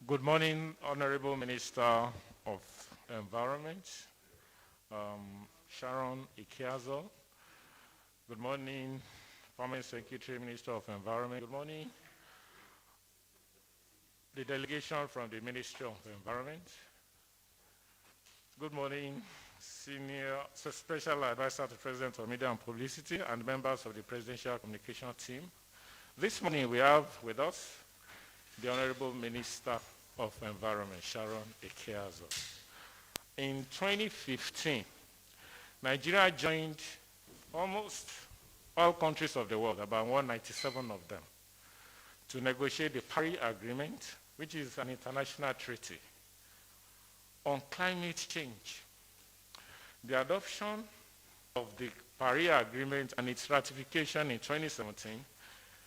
Good morning, Honorable Minister of Environment, Sharon Ikeazor. Good morning, Permanent Secretary, Minister of Environment. Good morning, the delegation from the Ministry of Environment. Good morning, Senior Special Advisor to President of Media and Publicity and members of the Presidential Communication Team. This morning we have with us the Honorable Minister of Environment, Sharon Ikeazor. In 2015, Nigeria joined almost all countries of the world, about 197 of them, to negotiate the Paris Agreement, which is an international treaty on climate change. The adoption of the Paris Agreement and its ratification in 2017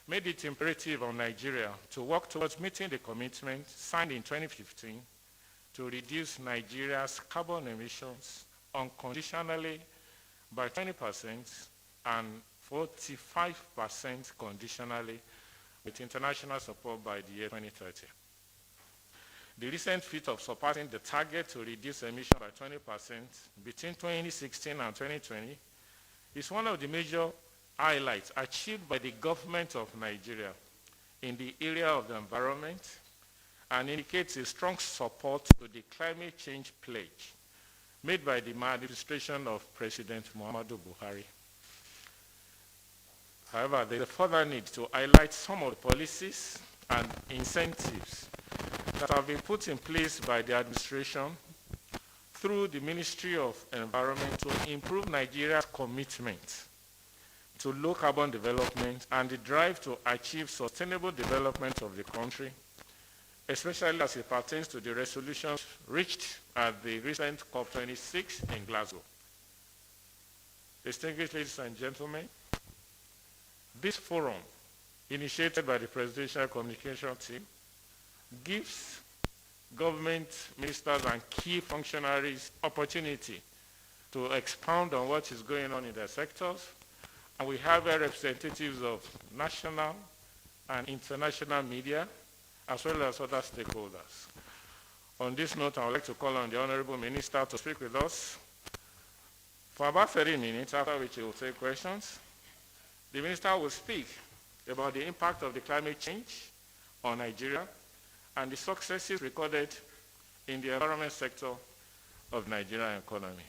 made it imperative on Nigeria to work towards meeting the commitment signed in 2015 to reduce Nigeria's carbon emissions unconditionally by 20% and 45% conditionally with international support by the year 2030. The recent feat of surpassing the target to reduce emissions by 20% between 2016 and 2020 is one of the major highlights achieved by the government of Nigeria in the area of the environment and indicates a strong support to the climate change pledge made by the administration of President Muhammadu Buhari. However, there is a further need to highlight some of the policies and incentives that have been put in place by the administration through the Ministry of Environment to improve Nigeria's commitment to low carbon development and the drive to achieve sustainable development of the country, especially as it pertains to the resolutions reached at the recent COP26 in Glasgow. Distinguished ladies and gentlemen, this forum, initiated by the Presidential Communication Team, gives government ministers and key functionaries opportunity to expound on what is going on in their sectors. And we have representatives of national and international media, as well as other stakeholders. On this note, I would like to call on the Honorable Minister to speak with us for about 30 minutes, after which he will take questions. The Minister will speak about the impact of the climate change on Nigeria and the successes recorded in the environment sector of Nigerian economy.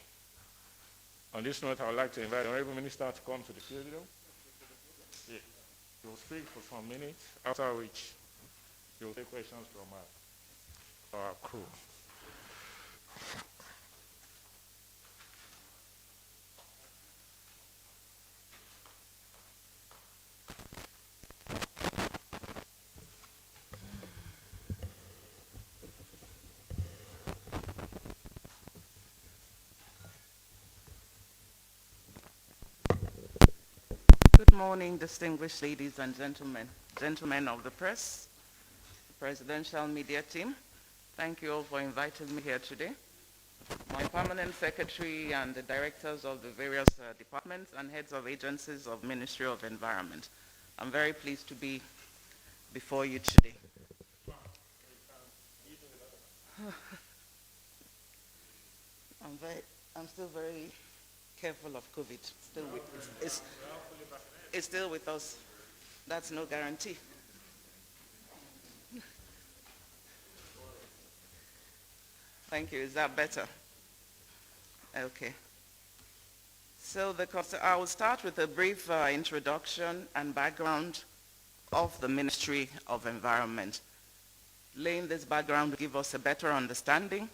On this note, I would like to invite the Honorable Minister to come to the podium. He will speak for some minutes, after which he will take questions from our crew. Good morning, distinguished ladies and gentlemen of the press, Presidential Media Team. Thank you all for inviting me here today. My permanent secretary and the directors of the various departments and heads of agencies of Ministry of Environment. I'm very pleased to be before you today. I'm still very careful of COVID. It's still with us. That's no guarantee. Thank you. Is that better? Okay. So I will start with a brief introduction and background of the Ministry of Environment. Laying this background will give us a better understanding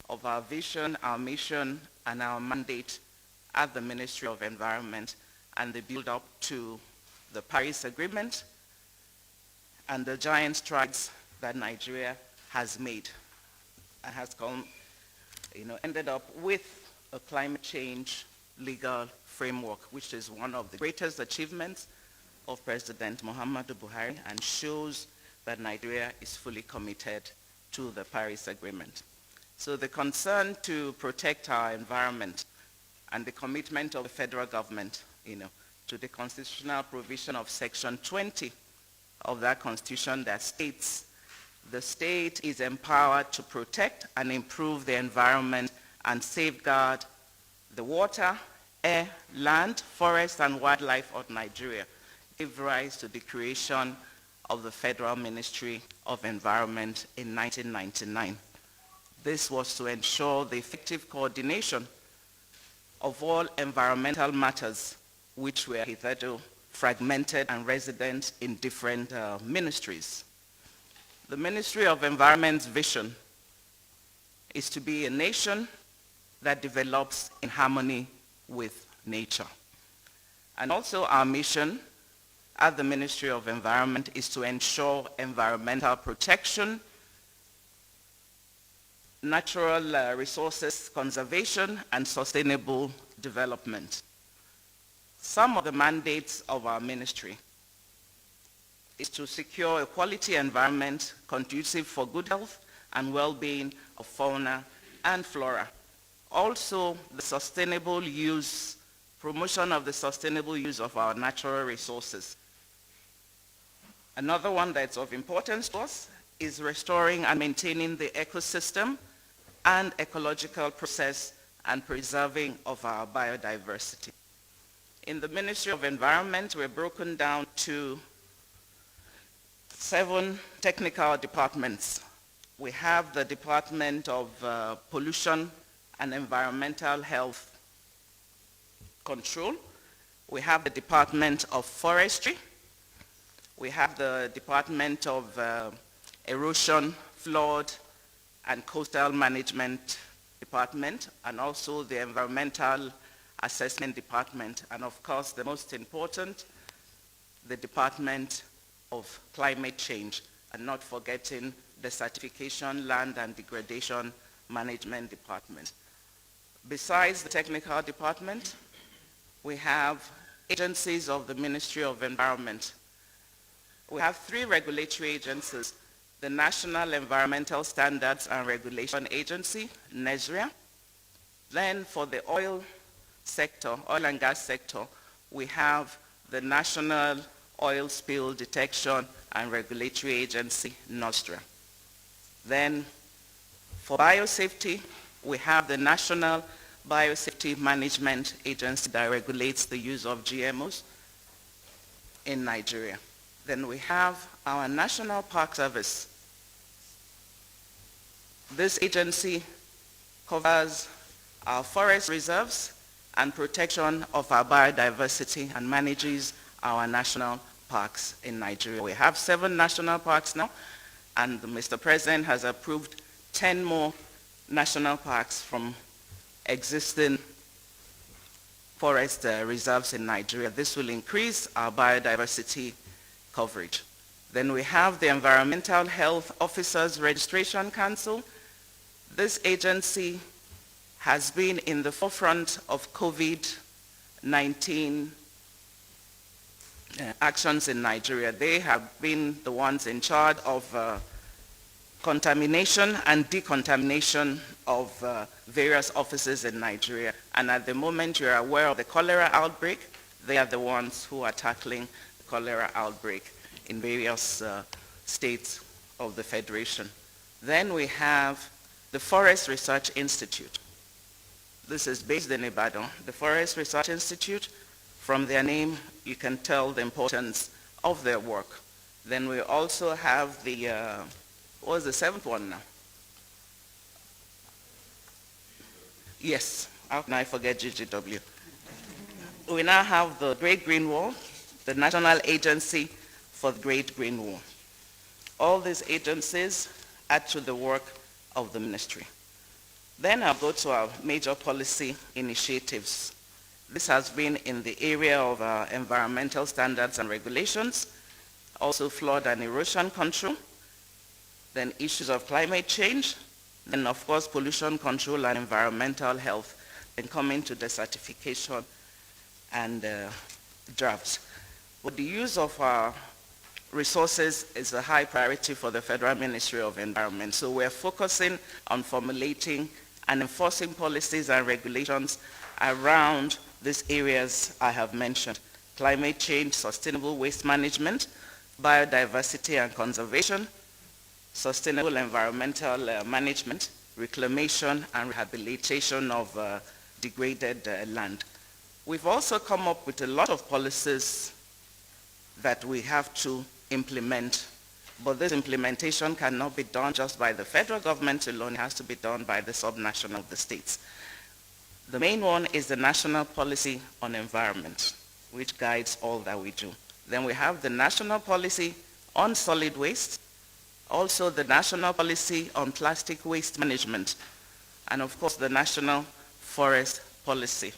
of our vision, our mission, and our mandate at the Ministry of Environment and the build-up to the Paris Agreement and the giant strides that Nigeria has made and has ended up with a climate change legal framework, which is one of the greatest achievements of President Muhammadu Buhari and shows that Nigeria is fully committed to the Paris Agreement. So the concern to protect our environment and the commitment of the federal government, to the constitutional provision of Section 20 of that Constitution that states The state is empowered to protect and improve the environment and safeguard the water, air, land, forest, and wildlife of Nigeria, gave rise to the creation of the Federal Ministry of Environment in 1999. This was to ensure the effective coordination of all environmental matters which were hitherto fragmented and resident in different ministries. The Ministry of Environment's vision is to be a nation that develops in harmony with nature. And also our mission at the Ministry of Environment is to ensure environmental protection, natural resources conservation, and sustainable development. Some of the mandates of our ministry is to secure a quality environment conducive for good health and well-being of fauna and flora. Also, the sustainable use, promotion of the sustainable use of our natural resources. Another one that's of importance to us is restoring and maintaining the ecosystem and ecological process and preserving of our biodiversity. In the Ministry of Environment, we're broken down to 7 technical departments. We have the Department of Pollution and Environmental Health Control. We have the Department of Forestry. We have the Department of Erosion, Flood, and Coastal Management Department, and also the Environmental Assessment Department, and of course the most important, the Department of Climate Change, and not forgetting the Certification, Land and Degradation Management Department. Besides the technical department, we have agencies of the Ministry of Environment. We have 3 regulatory agencies: the National Environmental Standards and Regulation Agency, NESRIA. Then for the oil sector, oil and gas sector, we have the National Oil Spill Detection and Regulatory Agency, NOSDRA. Then for biosafety, we have the National Biosafety Management Agency that regulates the use of GMOs in Nigeria. Then we have our National Park Service. This agency covers our forest reserves and protection of our biodiversity and manages our national parks in Nigeria. We have 7 national parks now, and Mr. President has approved 10 more national parks from existing forest reserves in Nigeria. This will increase our biodiversity coverage. Then we have the Environmental Health Officers Registration Council. This agency has been in the forefront of COVID-19 actions in Nigeria. They have been the ones in charge of contamination and decontamination of various offices in Nigeria. And at the moment you're aware of the cholera outbreak, they are the ones who are tackling the cholera outbreak in various states of the Federation. Then we have the Forest Research Institute. This is based in Ibadan. The Forest Research Institute, from their name, you can tell the importance of their work. Then we also have the, what was the 7th one now? Yes, how can I forget GGW? We now have the Great Green Wall, the National Agency for the Great Green Wall. All these agencies add to the work of the ministry. Then I'll go to our major policy initiatives. This has been in the area of environmental standards and regulations, also flood and erosion control, then issues of climate change, then of course pollution control and environmental health, then coming to the certification and drafts. But the use of our resources is a high priority for the Federal Ministry of Environment. So we're focusing on formulating and enforcing policies and regulations around these areas I have mentioned: climate change, sustainable waste management, biodiversity and conservation, sustainable environmental management, reclamation, and rehabilitation of degraded land. We've also come up with a lot of policies that we have to implement, but this implementation cannot be done just by the federal government alone. It has to be done by the subnational of the states. The main one is the National Policy on Environment, which guides all that we do. Then we have the National Policy on Solid Waste, also the National Policy on Plastic Waste Management, and of course the National Forest Policy.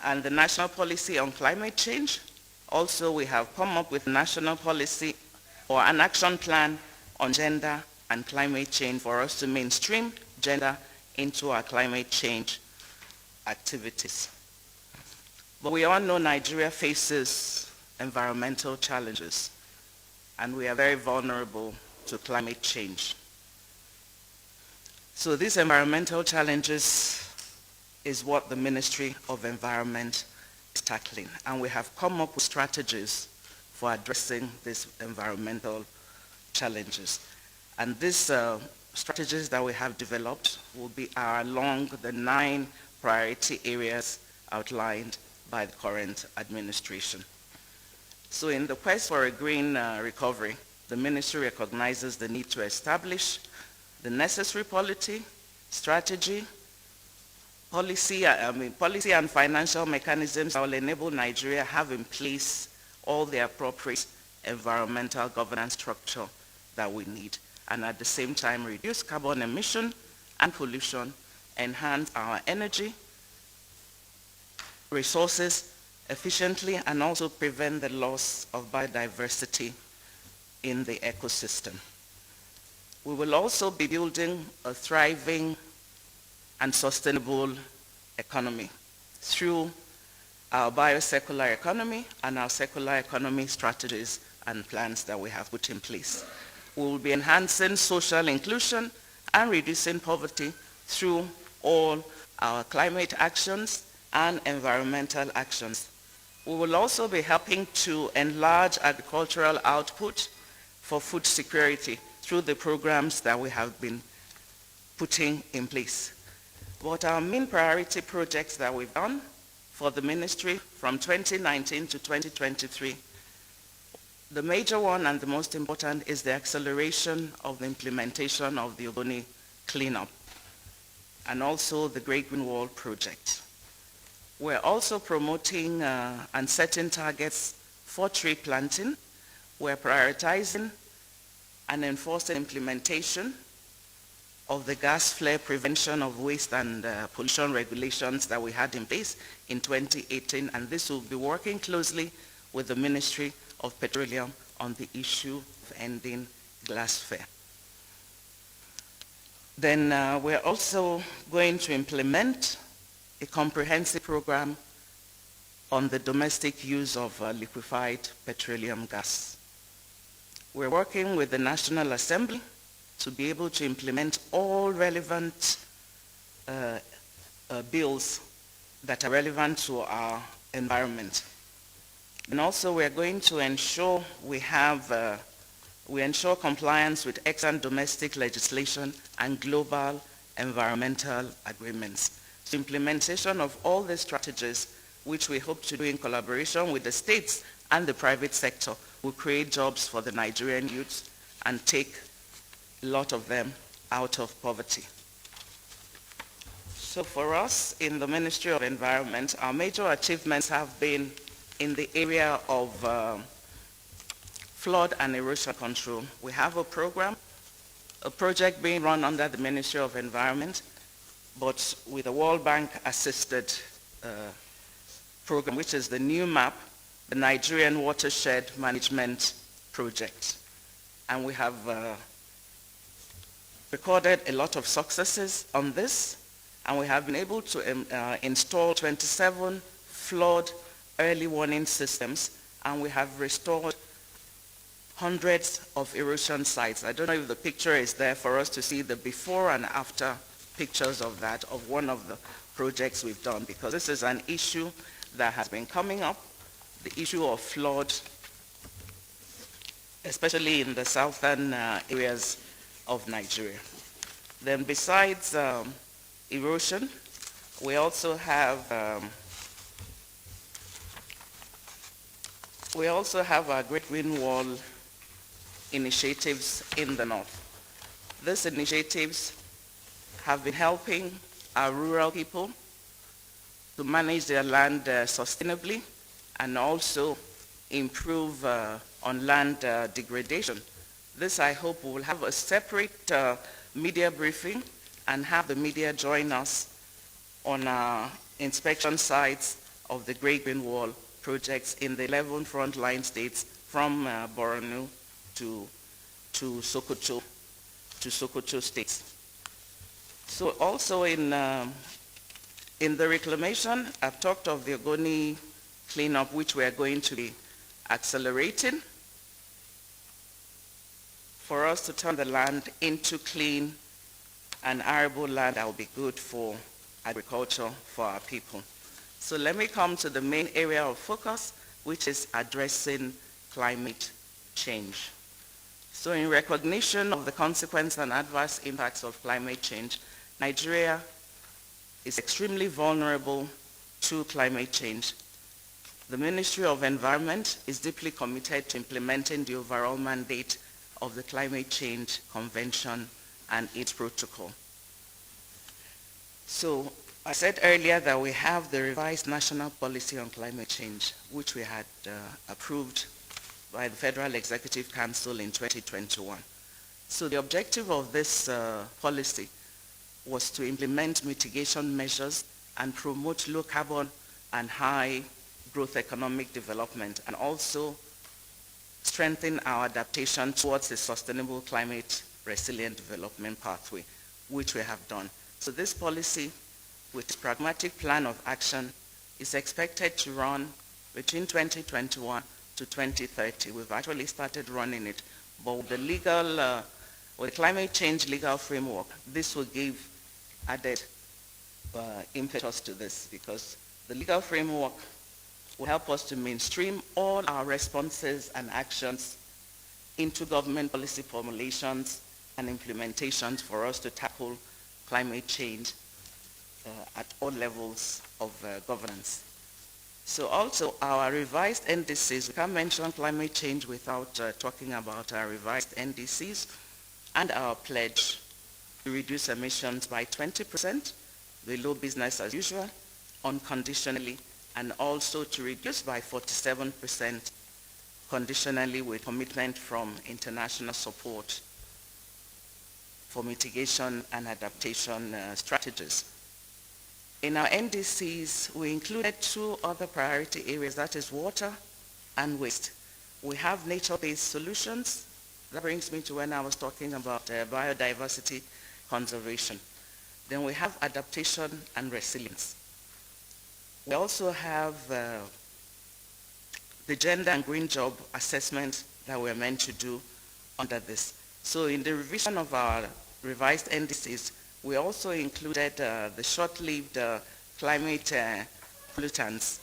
And the National Policy on Climate Change, also we have come up with national policy or an action plan on gender and climate change for us to mainstream gender into our climate change activities. But we all know Nigeria faces environmental challenges, and we are very vulnerable to climate change. So these environmental challenges is what the Ministry of Environment is tackling, and we have come up with strategies for addressing these environmental challenges. And these strategies that we have developed will be along the 9 priority areas outlined by the current administration. So in the quest for a green recovery, the ministry recognizes the need to establish the necessary policy, strategy, policy and financial mechanisms that will enable Nigeria have in place all the appropriate environmental governance structure that we need, and at the same time reduce carbon emission and pollution, enhance our energy resources efficiently, and also prevent the loss of biodiversity in the ecosystem. We will also be building a thriving and sustainable economy through our biocircular economy and our circular economy strategies and plans that we have put in place. We will be enhancing social inclusion and reducing poverty through all our climate actions and environmental actions. We will also be helping to enlarge agricultural output for food security through the programs that we have been putting in place. But our main priority projects that we've done for the ministry from 2019 to 2023, the major one and the most important is the acceleration of the implementation of the Ogoni cleanup and also the Great Green Wall project. We're also promoting and setting targets for tree planting. We're prioritizing and enforcing implementation of the gas flare prevention of waste and pollution regulations that we had in place in 2018, and this will be working closely with the Ministry of Petroleum on the issue of ending gas flare. Then we're also going to implement a comprehensive program on the domestic use of liquefied petroleum gas. We're working with the National Assembly to be able to implement all relevant bills that are relevant to our environment. And also we're going to ensure we ensure compliance with excellent domestic legislation and global environmental agreements. So implementation of all these strategies, which we hope to do in collaboration with the states and the private sector, will create jobs for the Nigerian youths and take a lot of them out of poverty. So for us in the Ministry of Environment, our major achievements have been in the area of flood and erosion control. We have a project being run under the Ministry of Environment, but with a World Bank assisted program, which is the new MAP, the Nigerian Watershed Management Project. And we have recorded a lot of successes on this, and we have been able to install 27 flood early warning systems, and we have restored hundreds of erosion sites. I don't know if the picture is there for us to see the before and after pictures of that, of one of the projects we've done, because this is an issue that has been coming up, the issue of flood especially in the southern areas of Nigeria. Then besides erosion, we also have our Great Green Wall initiatives in the north. These initiatives have been helping our rural people to manage their land sustainably and also improve on land degradation. This, I hope, we will have a separate media briefing and have the media join us on our inspection sites of the Great Green Wall projects in the 11 frontline states from Borno to Sokoto states. So also in the reclamation, I've talked of the Ogoni cleanup, which we are going to be accelerating for us to turn the land into clean and arable land that will be good for agriculture for our people. So let me come to the main area of focus, which is addressing climate change. So in recognition of the consequences and adverse impacts of climate change, Nigeria is extremely vulnerable to climate change. The Ministry of Environment is deeply committed to implementing the overall mandate of the Climate Change Convention and its protocol. So I said earlier that we have the revised National Policy on Climate Change, which we had approved by the Federal Executive Council in 2021. So the objective of this policy was to implement mitigation measures and promote low carbon and high growth economic development, and also strengthen our adaptation towards a sustainable climate resilient development pathway, which we have done. So this policy, with its pragmatic plan of action, is expected to run between 2021 to 2030. We've actually started running it, but with the climate change legal framework, this will give added impetus to this, because the legal framework will help us to mainstream all our responses and actions into government policy formulations and implementations for us to tackle climate change at all levels of governance. So also our revised NDCs, we can't mention climate change without talking about our revised NDCs and our pledge to reduce emissions by 20% below business as usual, unconditionally, and also to reduce by 47% conditionally with commitment from international support for mitigation and adaptation strategies. In our NDCs, we included two other priority areas, that is water and waste. We have nature-based solutions. That brings me to when I was talking about biodiversity conservation. Then we have adaptation and resilience. We also have the gender and green job assessment that we're meant to do under this. So in the revision of our revised NDCs, we also included the short-lived climate pollutants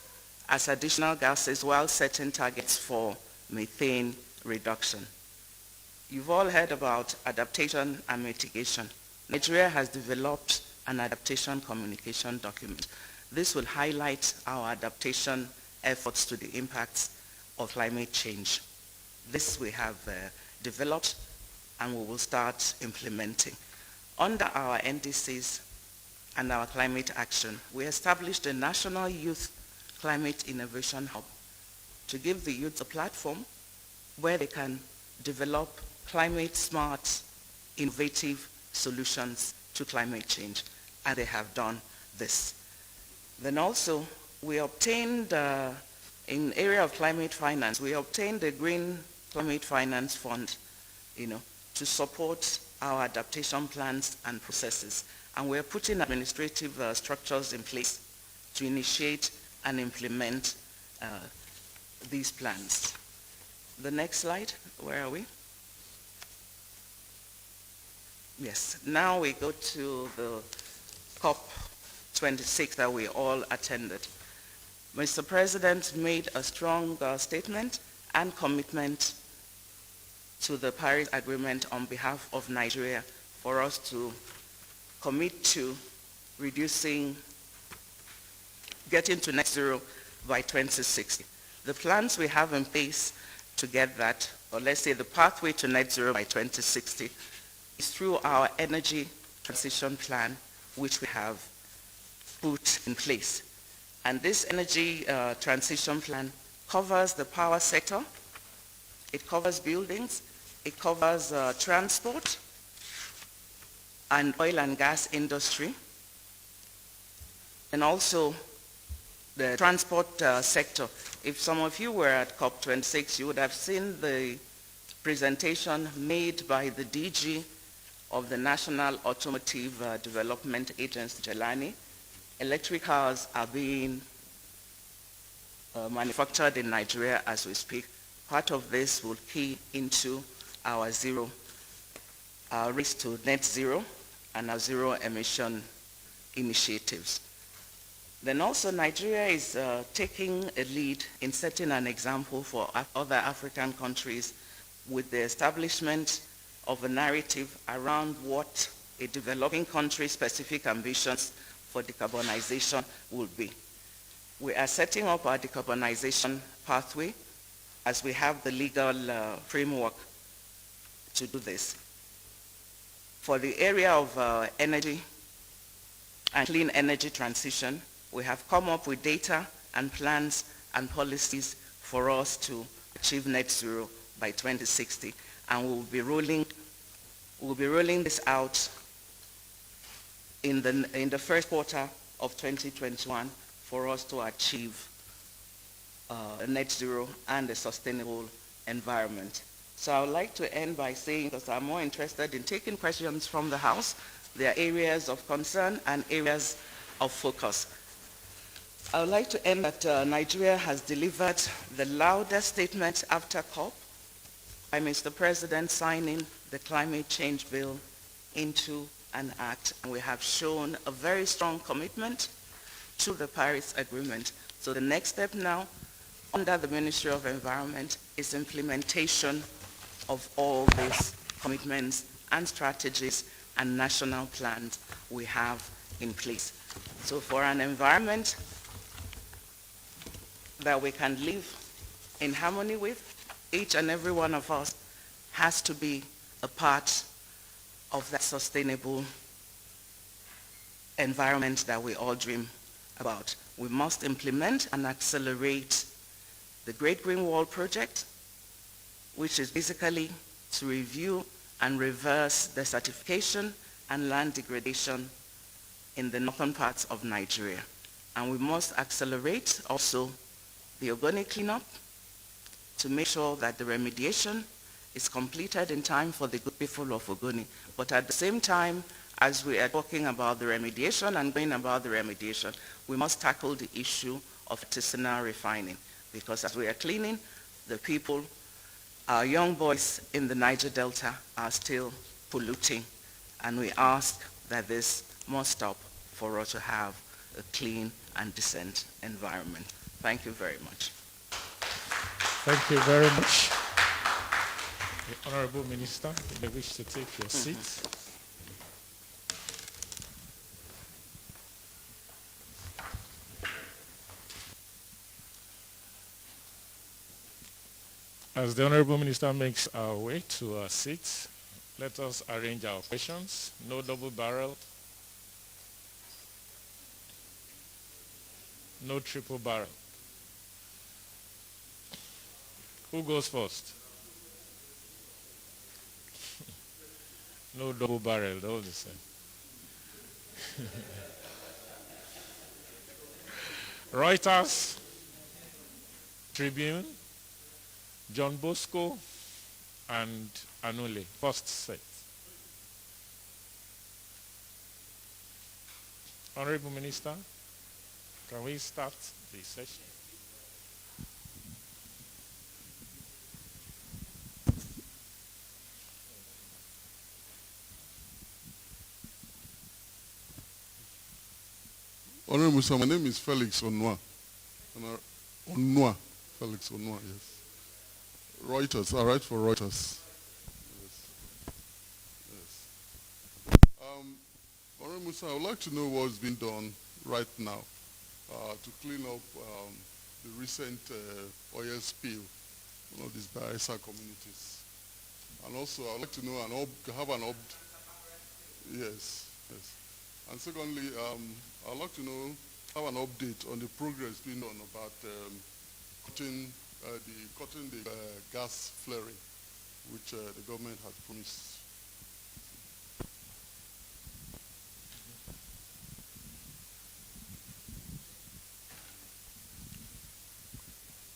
as additional gases while setting targets for methane reduction. You've all heard about adaptation and mitigation. Nigeria has developed an adaptation communication document. This will highlight our adaptation efforts to the impacts of climate change. This we have developed and we will start implementing. Under our NDCs and our climate action, we established a National Youth Climate Innovation Hub to give the youth a platform where they can develop climate-smart, innovative solutions to climate change, and they have done this. Then also, we obtained, in area of climate finance, we obtained the Green Climate Finance Fund, to support our adaptation plans and processes. And we're putting administrative structures in place to initiate and implement these plans. The next slide, where are we? Yes, now we go to the COP26 that we all attended. Mr. President made a strong statement and commitment to the Paris Agreement on behalf of Nigeria for us to commit to getting to net zero by 2060. The plans we have in place to get that, or let's say the pathway to net zero by 2060, is through our energy transition plan, which we have put in place. And this energy transition plan covers the power sector, it covers buildings, it covers transport and oil and gas industry, and also the transport sector. If some of you were at COP26, you would have seen the presentation made by the DG of the National Automotive Development Agency, Jelani. Electric cars are being manufactured in Nigeria as we speak. Part of this will key into our race to net zero and our zero emission initiatives. Then also Nigeria is taking a lead in setting an example for other African countries with the establishment of a narrative around what a developing country's specific ambitions for decarbonization will be. We are setting up our decarbonization pathway as we have the legal framework to do this. For the area of energy and clean energy transition, we have come up with data and plans and policies for us to achieve net zero by 2060, and we'll be rolling this out in the first quarter of 2021 for us to achieve net zero and a sustainable environment. So I would like to end by saying, because I'm more interested in taking questions from the House, there are areas of concern and areas of focus. I would like to end that Nigeria has delivered the loudest statement after COP by Mr. President signing the climate change bill into an act, and we have shown a very strong commitment to the Paris Agreement. So the next step now under the Ministry of Environment is implementation of all these commitments and strategies and national plans we have in place. So for an environment that we can live in harmony with, each and every one of us has to be a part of that sustainable environment that we all dream about. We must implement and accelerate the Great Green Wall project, which is basically to review and reverse the desertification and land degradation in the northern parts of Nigeria. And we must accelerate also the Ogoni cleanup to make sure that the remediation is completed in time for the good people of Ogoni. But at the same time, as we are talking about the remediation and going about the remediation, we must tackle the issue of artisanal refining. Because as we are cleaning, the people, our young boys in the Niger Delta are still polluting. And we ask that this must stop for us to have a clean and decent environment. Thank you very much. Thank you very much. The Honorable Minister, you may wish to take your seat. As the Honorable Minister makes our way to our seats, let us arrange our questions. No double barrel, no triple barrel. Who goes first? No double barrel, all the same. Reuters, Tribune, John Bosco, and Anule. First set. Honorable Minister, can we start the session? Honorable Minister, my name is Felix Onwa. Onwa, Felix Onwa, yes. Reuters, I write for Reuters. Honorable Musa, I would like to know what's being done right now to clean up the recent oil spill in one of these Bayelsa communities. And also, I would like to know yes, yes. And secondly, I'd like to know, have an update on the progress being done about cutting the gas flaring, which the government has promised.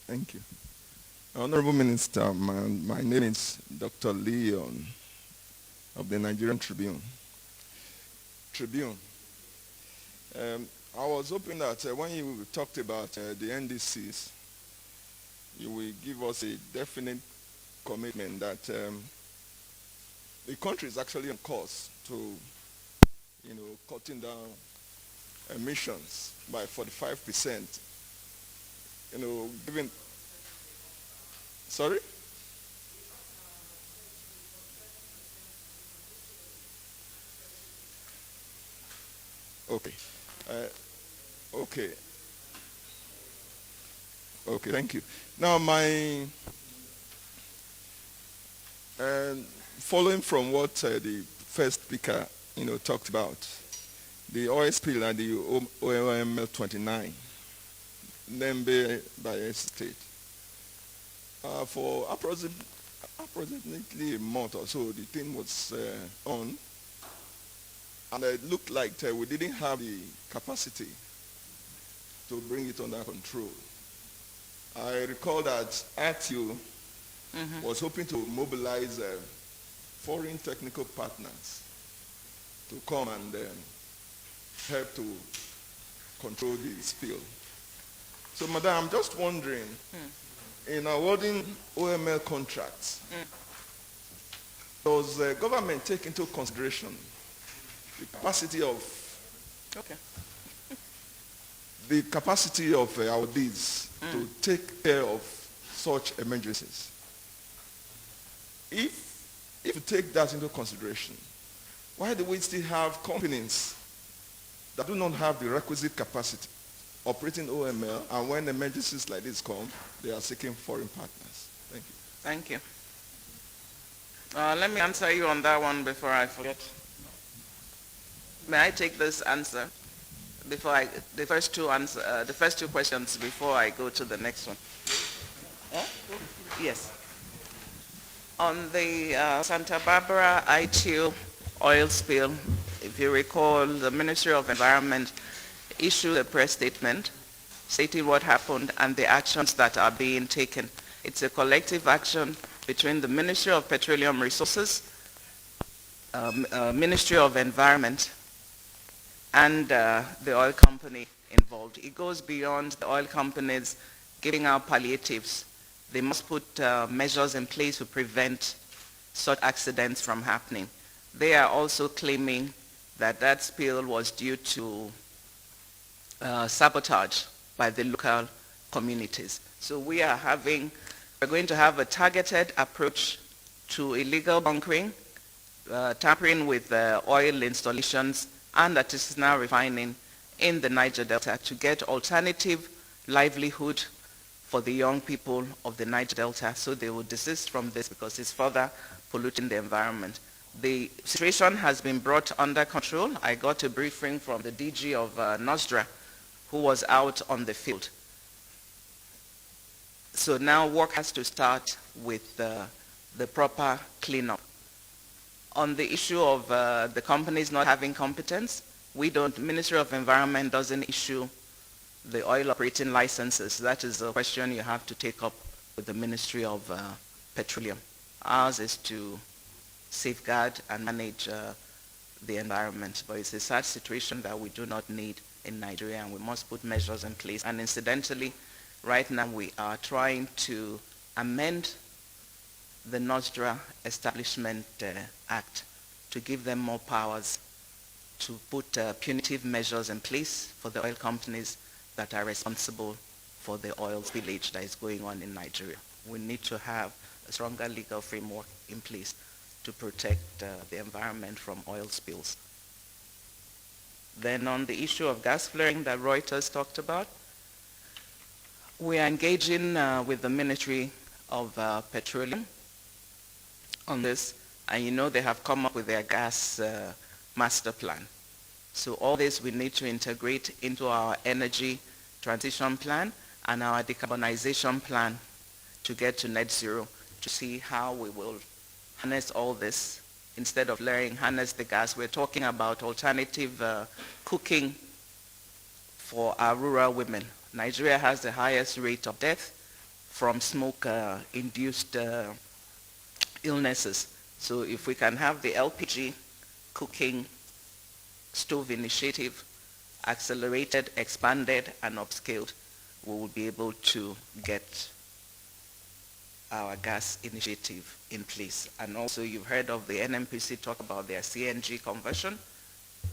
Thank you. Honorable Minister, my name is Dr. Leon of the Nigerian Tribune. I was hoping that when you talked about the NDCs, you will give us a definite commitment that the country is actually on course to, cutting down emissions by 45%. Given. Sorry? Okay. Okay. Okay, thank you. Now, following from what the first speaker, talked about, the oil spill at the OML 29, Nembe by State. For approximately a month or so, the thing was on, and it looked like we didn't have the capacity to bring it under control. I recall that ATU was hoping to mobilize foreign technical partners to come and help to control the spill. So, Madam, I'm just wondering, in awarding OML contracts, does the government take into consideration the capacity of awardees to take care of such emergencies? If you take that into consideration, why do we still have companies that do not have the requisite capacity operating OML, and when emergencies like this come, they are seeking foreign partners? Thank you. Thank you. Let me answer you on that one before I forget. May I take this answer before the first two questions before I go to the next one? Yes. On the Santa Barbara ITU oil spill, if you recall, the Ministry of Environment issued a press statement stating what happened and the actions that are being taken. It's a collective action between the Ministry of Petroleum Resources, Ministry of Environment, and the oil company involved. It goes beyond the oil companies giving out palliatives. They must put measures in place to prevent such accidents from happening. They are also claiming that that spill was due to sabotage by the local communities. So we're going to have a targeted approach to illegal bunkering, tampering with oil installations and artisanal refining in the Niger Delta to get alternative livelihood for the young people of the Niger Delta, so they will desist from this because it's further polluting the environment. The situation has been brought under control. I got a briefing from the DG of NOSDRA, who was out on the field. So now work has to start with the proper cleanup. On the issue of the companies not having competence, Ministry of Environment doesn't issue the oil operating licenses. That is a question you have to take up with the Ministry of Petroleum. Ours is to safeguard and manage the environment, but it's a sad situation that we do not need in Nigeria, and we must put measures in place. And incidentally, right now we are trying to amend the NOSDRA Establishment Act to give them more powers to put punitive measures in place for the oil companies that are responsible for the oil spillage that is going on in Nigeria. We need to have a stronger legal framework in place to protect the environment from oil spills. Then on the issue of gas flaring that Reuters talked about, we are engaging with the Ministry of Petroleum on this, and you know they have come up with their gas master plan. So all this we need to integrate into our energy transition plan and our decarbonization plan to get to net zero, to see how we will harness all this. Instead of harness the gas, we're talking about alternative cooking for our rural women. Nigeria has the highest rate of death from smoke-induced illnesses. So if we can have the LPG cooking stove initiative accelerated, expanded, and upscaled, we will be able to get our gas initiative in place. And also you've heard of the NMPC talk about their CNG conversion.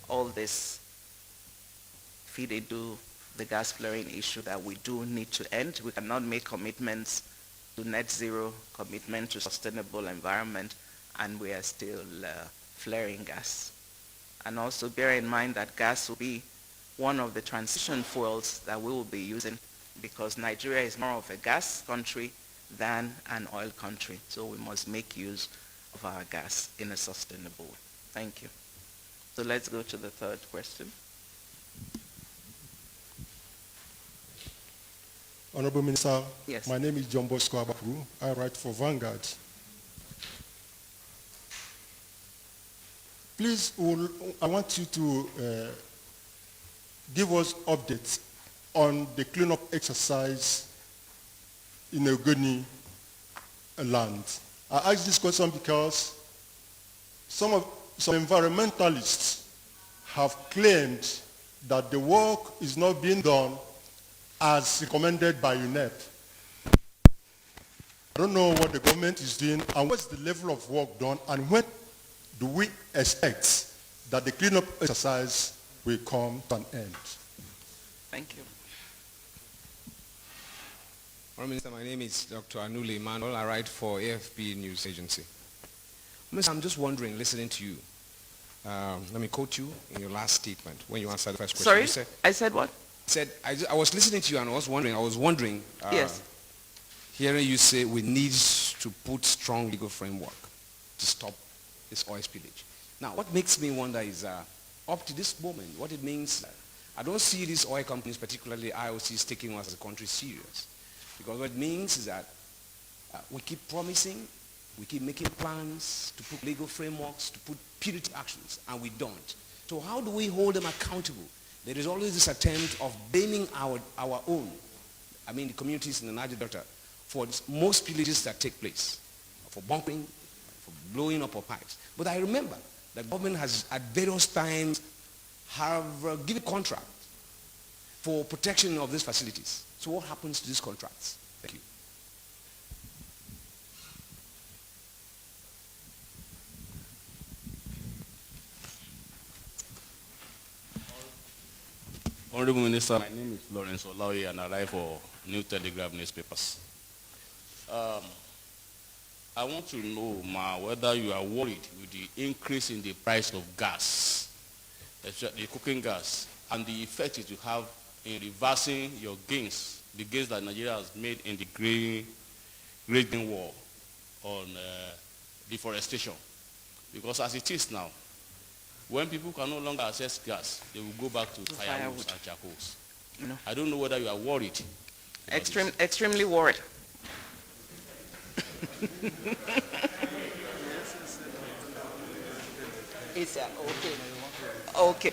All this feed into the gas flaring issue that we do need to end. We cannot make commitments to net zero, commitment to sustainable environment, and we are still flaring gas. And also bear in mind that gas will be one of the transition fuels that we will be using, because Nigeria is more of a gas country than an oil country. So we must make use of our gas in a sustainable way. Thank you. So let's go to the third question. Honorable Minister, Yes. My name is John Bosco Abapuru. I write for Vanguard. Please, I want you to give us updates on the cleanup exercise in Ogoni land. I ask this question because some environmentalists have claimed that the work is not being done as recommended by UNEP. I don't know what the government is doing and what's the level of work done, and when do we expect that the cleanup exercise will come to an end? Thank you. Honourable Minister, my name is Dr. Anuli Emmanuel. I write for AFP News Agency. Minister, I'm just wondering, listening to you, let me quote you in your last statement when you answered the first question. Sorry, You said, I said what? I was listening to you and I was wondering, Yes. hearing you say we need to put strong legal framework to stop this oil spillage. Now, what makes me wonder is, up to this moment, what it means, I don't see these oil companies, particularly IOCs, taking us as a country serious. Because what it means is that we keep promising, we keep making plans to put legal frameworks, to put punitive actions, and we don't. So how do we hold them accountable? There is always this attempt of blaming our own, the communities in the Niger Delta, for most spillages that take place, for bunkering, for blowing up our pipes. But I remember that government has at various times have given contract for protection of these facilities. So what happens to these contracts? Thank you. Honorable Minister, my name is Lawrence Olaoye and I write for New Telegraph newspapers. I want to know, whether you are worried with the increase in the price of gas, the cooking gas, and the effect it will have in reversing your gains, the gains that Nigeria has made in the Great Green War on deforestation. Because as it is now, when people can no longer access gas, they will go back to firewood and charcoals. No. I don't know whether you are worried. Extremely worried. Okay.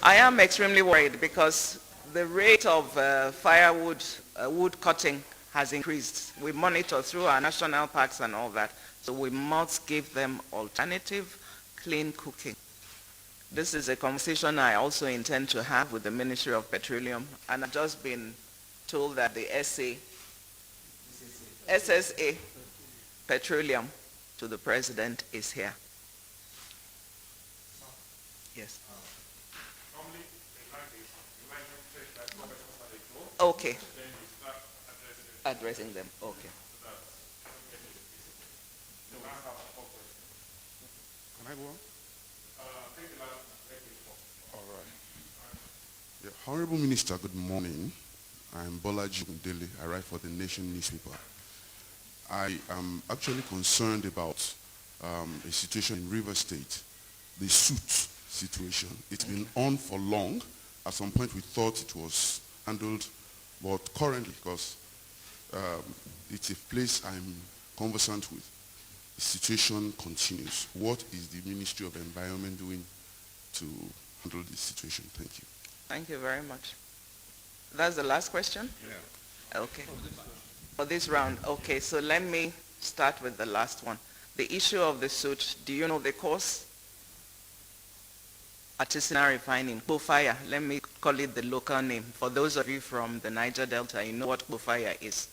I am extremely worried because the rate of firewood wood cutting has increased. We monitor through our national parks and all that. So we must give them alternative clean cooking. This is a conversation I also intend to have with the Ministry of Petroleum, and I've just been told that the SSA Petroleum to the President is here. Yes. Okay. Addressing them. Okay. Can I go on? All right. Yeah, Honorable Minister, good morning. I'm Bolaji Gundele. I write for the Nation newspaper. I am actually concerned about a situation in River State, the suit situation. It's been on for long. At some point we thought it was handled, but currently, because it's a place I'm conversant with, the situation continues. What is the Ministry of Environment doing to handle this situation? Thank you. Thank you very much. That's the last question? Yeah. Okay. For this round, okay, so let me start with the last one. The issue of the suit, do you know the cause? Artisanal refining, Bofire, let me call it the local name. For those of you from the Niger Delta, you know what Bofire is.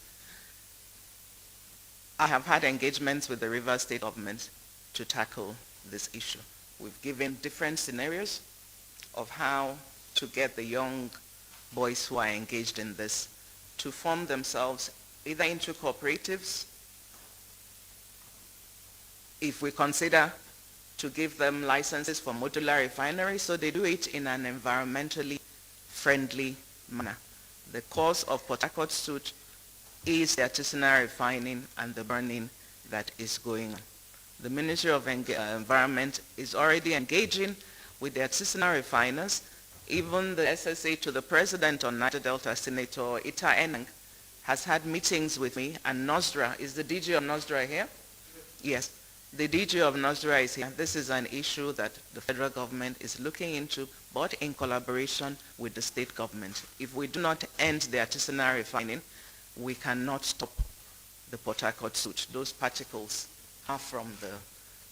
I have had engagements with the River State government to tackle this issue. We've given different scenarios of how to get the young boys who are engaged in this to form themselves either into cooperatives, if we consider to give them licenses for modular refineries, so they do it in an environmentally friendly manner. The cause of Port Harcourt suit is the artisanal refining and the burning that is going on. The Ministry of Environment is already engaging with the artisanal refiners. Even the SSA to the President on Niger Delta, Senator Ita Enang, has had meetings with me, and Nosdra, is the DG of Nosdra here? Yes, the DG of Nosdra is here. This is an issue that the federal government is looking into, but in collaboration with the state government. If we do not end the artisanal refining, we cannot stop the Port Harcourt suit. Those particles are from the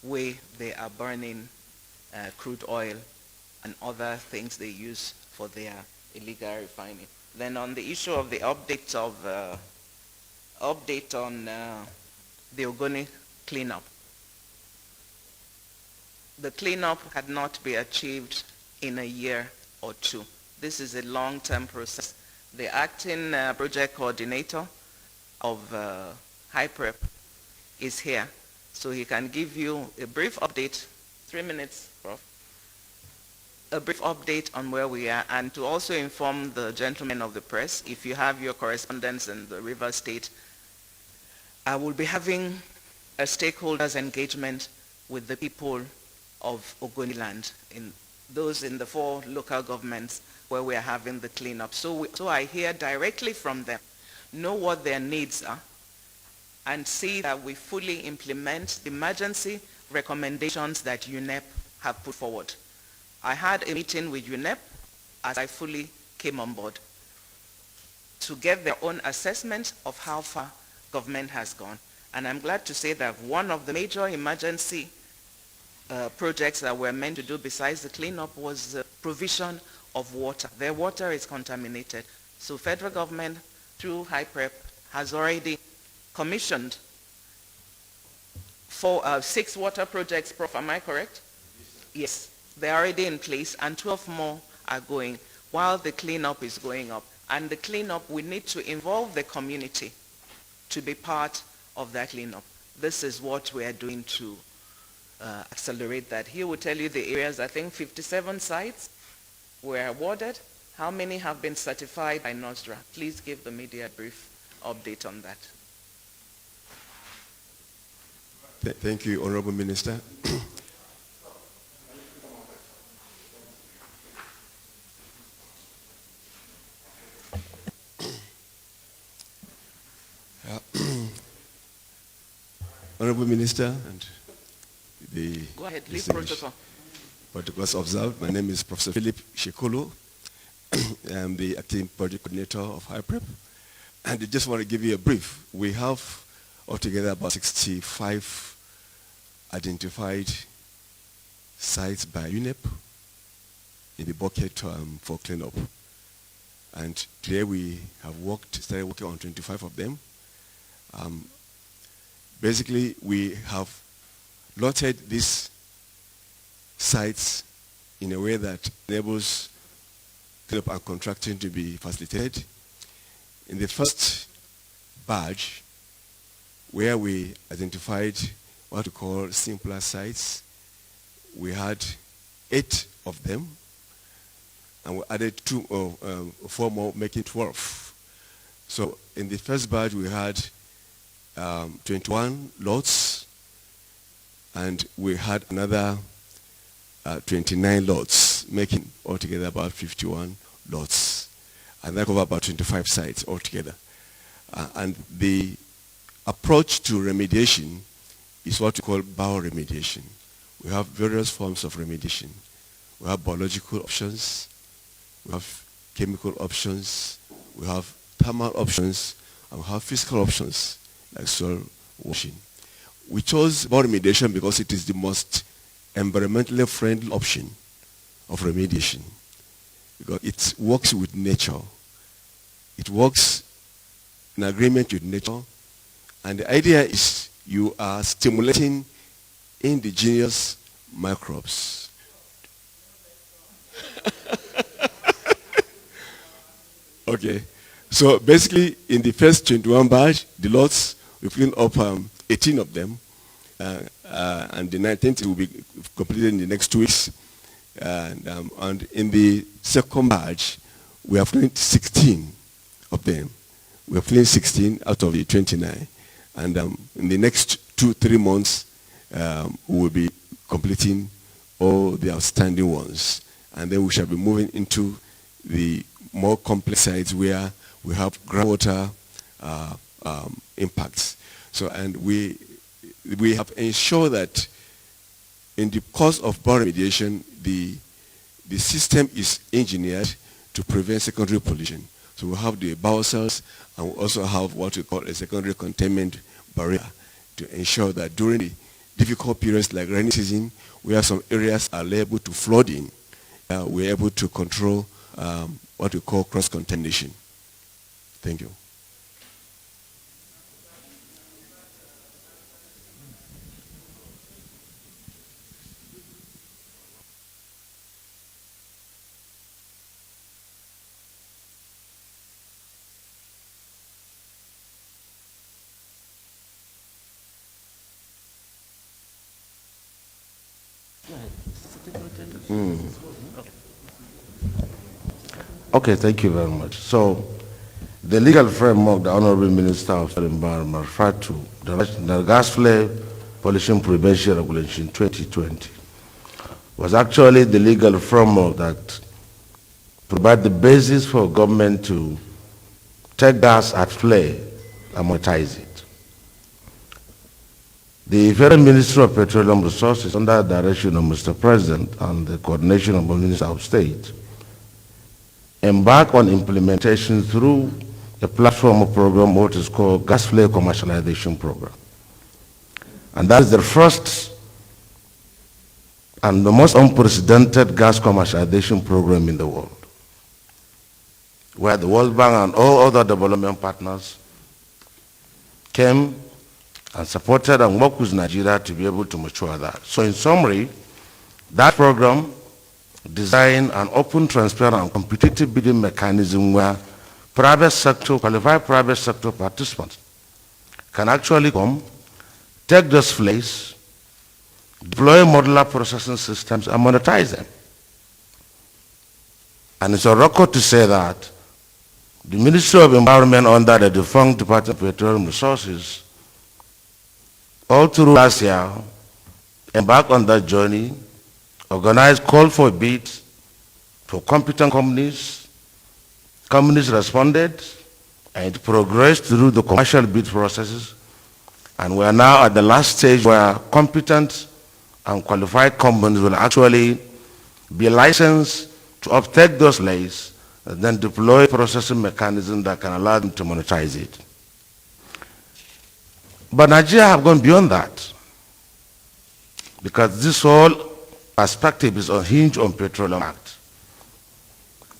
way they are burning crude oil and other things they use for their illegal refining. Then on the issue of the update on the Ogoni cleanup. The cleanup had not been achieved in a year or two. This is a long-term process. The acting project coordinator of HIPREP is here, so he can give you a brief update, 3 minutes, Prof. A brief update on where we are, and to also inform the gentlemen of the press, if you have your correspondence in the River State, I will be having a stakeholders engagement with the people of Ogoniland, those in the 4 local governments where we are having the cleanup. So I hear directly from them, know what their needs are, and see that we fully implement the emergency recommendations that UNEP have put forward. I had a meeting with UNEP as I fully came on board to get their own assessment of how far government has gone. And I'm glad to say that one of the major emergency projects that we're meant to do besides the cleanup was the provision of water. Their water is contaminated. So federal government, through HIPREP, has already commissioned 6 water projects, Prof, am I correct? Yes, they're already in place, and 12 more are going while the cleanup is going up. And the cleanup, we need to involve the community to be part of that cleanup. This is what we are doing to accelerate that. He will tell you the areas. I think 57 sites were awarded. How many have been certified by Nosdra? Please give the media a brief update on that. Thank you, Honorable Minister. Honorable Minister and the Go ahead, leave protocol. protocols observed. My name is Professor Philip Shekolo. I'm the acting project coordinator of HIPREP. And I just want to give you a brief. We have altogether about 65 identified sites by UNEP in the bucket for cleanup. And today we have started working on 25 of them. Basically, we have lotted these sites in a way that enables cleanup and contracting to be facilitated. In the first batch, where we identified what we call simpler sites, we had 8 of them. and we added 4 more, making 12. So in the first batch, we had 21 lots, and we had another 29 lots, making altogether about 51 lots. And that covered about 25 sites altogether. And the approach to remediation is what we call bowel remediation. We have various forms of remediation. We have biological options, we have chemical options, we have thermal options, and we have physical options like soil washing. We chose bowel remediation because it is the most environmentally friendly option of remediation, because it works with nature. It works in agreement with nature, and the idea is you are stimulating indigenous microbes. Okay, so basically in the first 21 batch, the lots, we cleaned up 18 of them, and the 19th will be completed in the next 2 weeks. And in the second batch, we have cleaned 16 of them. We have cleaned 16 out of the 29. And in the next 2-3 months, we will be completing all the outstanding ones. And then we shall be moving into the more complex sites where we have groundwater impacts. So, and we have ensured that in the course of bowel remediation, the system is engineered to prevent secondary pollution. So we have the bowel cells, and we also have what we call a secondary containment barrier to ensure that during the difficult periods like rainy season, where some areas are liable to flooding, we're able to control what we call cross-contamination. Thank you. Okay, thank you very much. So, the legal framework the Honorable Minister of the Environment referred to, the Gas Flare Pollution Prevention Regulation 2020, was actually the legal framework that provided the basis for government to take gas at flare and monetize it. The Federal Ministry of Petroleum Resources, under the direction of Mr. President and the coordination of the Minister of State, embark on implementation through a platform of program, what is called Gas Flare Commercialization Program. And that is the first and the most unprecedented gas commercialization program in the world, where the World Bank and all other development partners came and supported and worked with Nigeria to be able to mature that. So in summary, that program designed an open, transparent, and competitive bidding mechanism where private sector, qualified private sector participants can actually come, take those flares, deploy modular processing systems, and monetize them. And it's a record to say that the Ministry of Environment under the defunct Department of Petroleum Resources, all through last year, embarked on that journey, organized call for bids for competent companies. Companies responded, and it progressed through the commercial bid processes. And we are now at the last stage where competent and qualified companies will actually be licensed to uptake those flares and then deploy processing mechanisms that can allow them to monetize it. But Nigeria have gone beyond that, because this whole perspective is unhinged on Petroleum Act.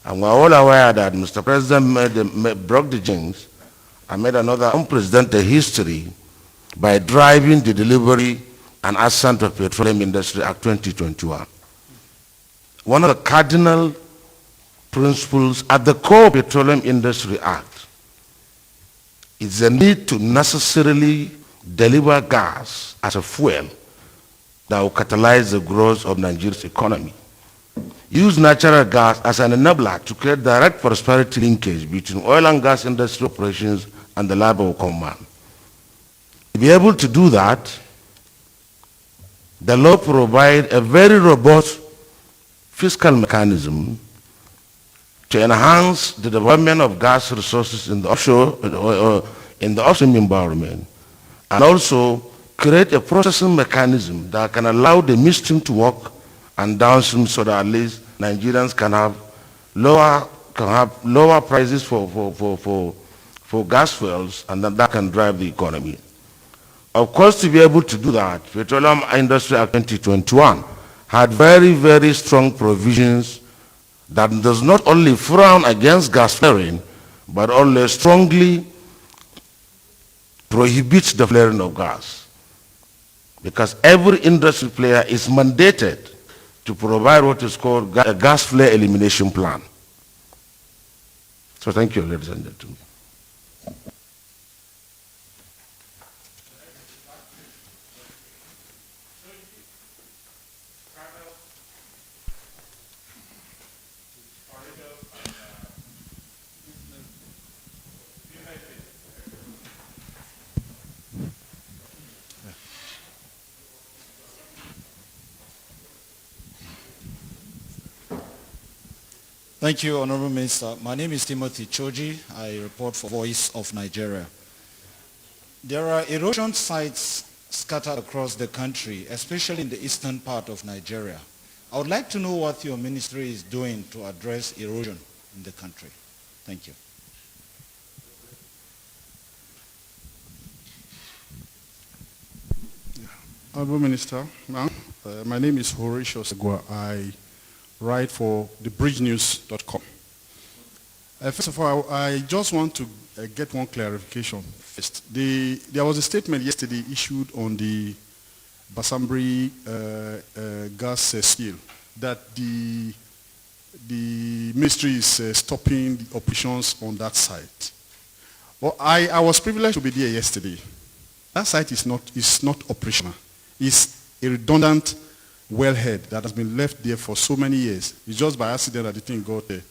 And we're all aware that Mr. President broke the jinx and made another unprecedented history by driving the delivery and assent of Petroleum Industry Act 2021. One of the cardinal principles at the core of Petroleum Industry Act is the need to necessarily deliver gas as a fuel that will catalyze the growth of Nigeria's economy. use natural gas as an enabler to create direct prosperity linkage between oil and gas industry operations and the life of common man. To be able to do that, the law provides a very robust fiscal mechanism to enhance the development of gas resources in the offshore in the upstream environment, and also create a processing mechanism that can allow the midstream to work and downstream, so that at least Nigerians can have lower prices for gas fuels, and that can drive the economy. Of course, to be able to do that, Petroleum Industry Act 2021 had very, very strong provisions that does not only frown against gas flaring, but also strongly prohibits the flaring of gas. Because every industry player is mandated to provide what is called a gas flare elimination plan. So thank you, ladies and gentlemen. Thank you, Honorable Minister. My name is Timothy Choji. I report for Voice of Nigeria. There are erosion sites scattered across the country, especially in the eastern part of Nigeria. I would like to know what your ministry is doing to address erosion in the country. Thank you. Honorable Minister, my name is Horatius Egwa. I write for thebridgenews.com. First of all, I just want to get one clarification first. There was a statement yesterday issued on the Basambri gas spill that the ministry is stopping the operations on that site. Well, I was privileged to be there yesterday. That site is not operational. It's a redundant wellhead that has been left there for so many years. It's just by accident that the thing got there.